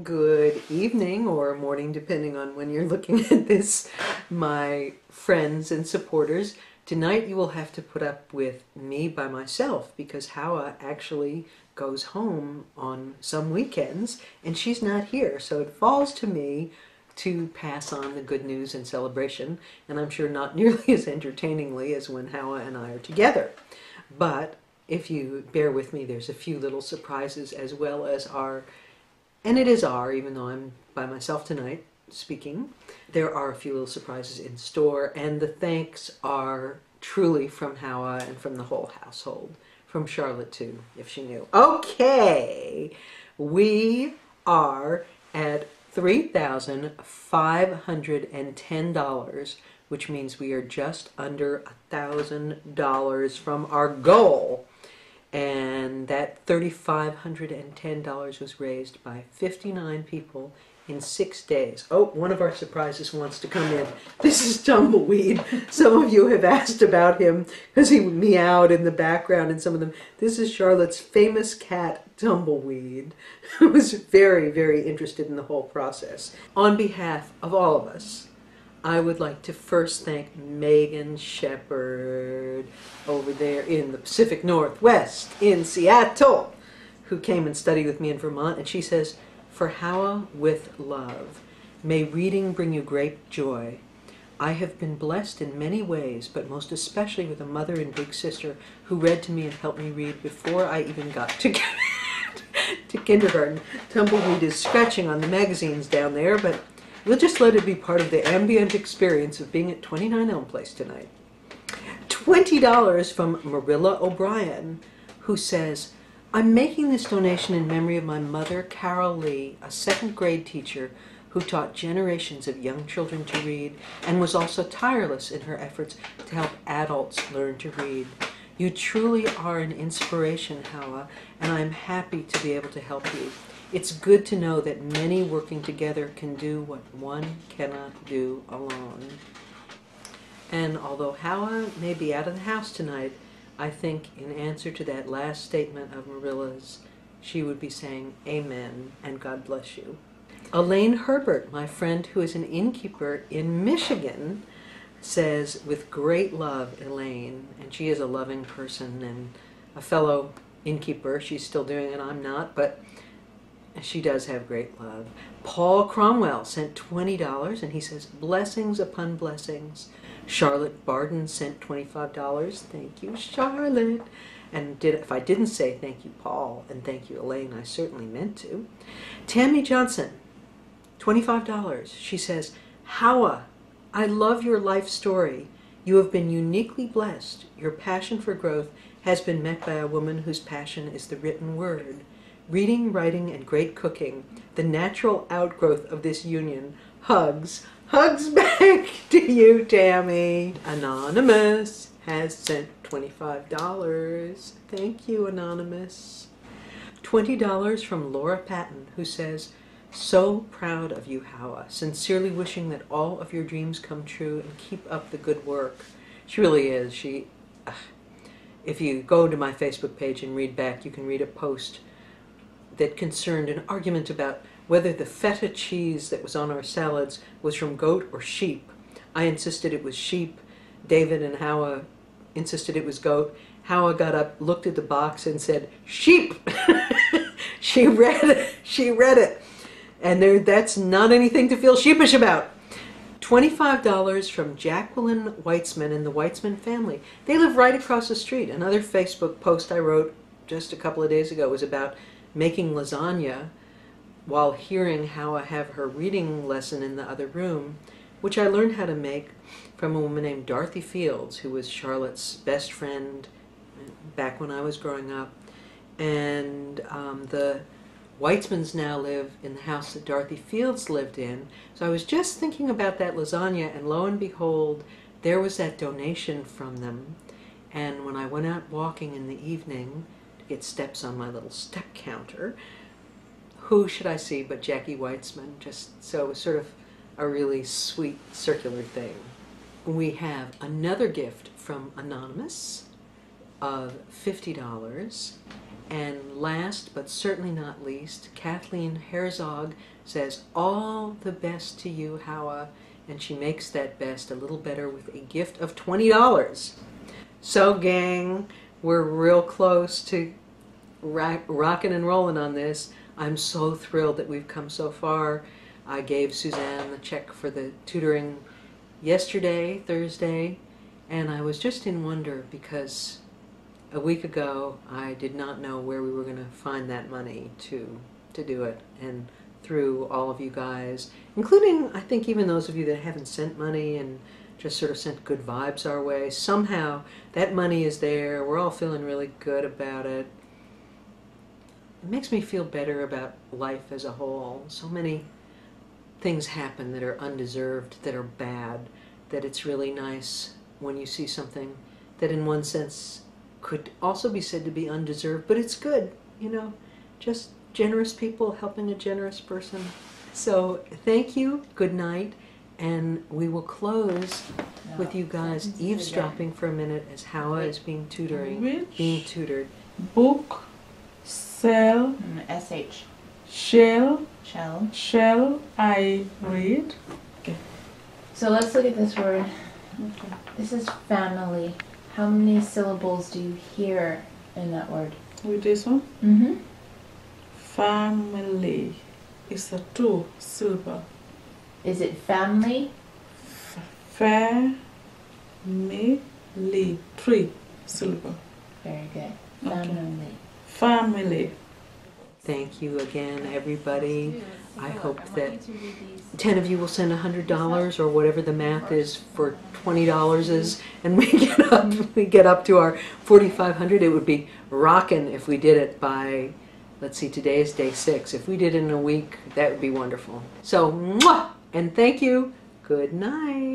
Good evening or morning, depending on when you're looking at this, my friends and supporters. Tonight you will have to put up with me by myself because Hawa actually goes home on some weekends and she's not here. So it falls to me to pass on the good news and celebration, and I'm sure not nearly as entertainingly as when Hawa and I are together. But if you bear with me, there's a few little surprises as well as and it is even though I'm by myself tonight speaking, there are a few little surprises in store, and the thanks are truly from Hawa and from the whole household, from Charlotte too, if she knew. Okay, we are at $3,510, which means we are just under $1,000 from our goal. And that $3,510 was raised by 59 people in 6 days. Oh, one of our surprises wants to come in. This is Tumbleweed. Some of you have asked about him because he meowed in the background and some of them. This is Charlotte's famous cat, Tumbleweed, who was very, very interested in the whole process. On behalf of all of us, I would like to first thank Megan Shepard over there in the Pacific Northwest in Seattle, who came and studied with me in Vermont. And she says, "For Hawa with love, may reading bring you great joy. I have been blessed in many ways, but most especially with a mother and big sister who read to me and helped me read before I even got to kindergarten." Tumbleweed is scratching on the magazines down there, but we'll just let it be part of the ambient experience of being at 29 Elm Place tonight. $20 from Marilla O'Brien, who says, "I'm making this donation in memory of my mother, Carol Lee, a second grade teacher who taught generations of young children to read and was also tireless in her efforts to help adults learn to read. You truly are an inspiration, Hawa, and I'm happy to be able to help you. It's good to know that many working together can do what one cannot do alone." And although Hawa may be out of the house tonight, I think in answer to that last statement of Marilla's, she would be saying amen and God bless you. Elaine Herbert, my friend who is an innkeeper in Michigan, says, "With great love, Elaine," and she is a loving person and a fellow innkeeper. She's still doing it, I'm not, but she does have great love. Paul Cromwell sent $20, and he says, "Blessings upon blessings." Charlotte Barden sent $25. Thank you, Charlotte. And if I didn't say thank you, Paul, and thank you, Elaine, I certainly meant to. Tammy Johnson, $25. She says, "Hawa, I love your life story. You have been uniquely blessed. Your passion for growth has been met by a woman whose passion is the written word. Reading, writing, and great cooking, the natural outgrowth of this union. Hugs." Hugs back to you, Tammy. Anonymous has sent $25. Thank you, Anonymous. $20 from Laura Patton, who says, "So proud of you, Hawa. Sincerely wishing that all of your dreams come true and keep up the good work." She really is. If you go to my Facebook page and read back, you can read a post that concerned an argument about whether the feta cheese that was on our salads was from goat or sheep. I insisted it was sheep. David and Hawa insisted it was goat. Hawa got up, looked at the box, and said, "Sheep!" She read it. She read it. And that's not anything to feel sheepish about. $25 from Jacqueline Weitzman and the Weitzman family. They live right across the street. Another Facebook post I wrote just a couple of days ago was about making lasagna while hearing Hawa have her reading lesson in the other room, which I learned how to make from a woman named Dorothy Fields, who was Charlotte's best friend back when I was growing up. And the Weitzmans now live in the house that Dorothy Fields lived in. So I was just thinking about that lasagna, and lo and behold, there was that donation from them. And when I went out walking in the evening to get steps on my little step counter, who should I see but Jackie Weitzman? So it was sort of a really sweet circular thing. We have another gift from Anonymous of $50, And last but certainly not least, Kathleen Herzog says, all the best to you, Hawa. And she makes that best a little better with a gift of $20. So gang, we're real close to rocking and rolling on this. I'm so thrilled that we've come so far. I gave Suzanne the check for the tutoring yesterday, Thursday, and I was just in wonder because a week ago I did not know where we were going to find that money to do it. And through all of you guys, including I think even those of you that haven't sent money and just sort of sent good vibes our way, somehow that money is there. We're all feeling really good about it. It makes me feel better about life as a whole. So many things happen that are undeserved, that are bad, that it's really nice when you see something that in one sense could also be said to be undeserved, but it's good, you know, just generous people helping a generous person. So thank you, good night, and we will close with you guys eavesdropping for a minute as Hawa is being tutored. Book, sell, SH. Shall Shell. I read? Okay. So let's look at this word. This is family. How many syllables do you hear in that word? With this one? Mm-hmm. Family. It's a 2 syllable. Is it family? Family. 3 syllable. Very good. Okay. Family. Family. Thank you again, everybody. I hope that 10 of you will send $100 or whatever the math is for $20 is, and we get up to our 4,500. It would be rocking if we did it by, let's see, today is day 6. If we did it in a week, that would be wonderful. So, mwah! And thank you. Good night.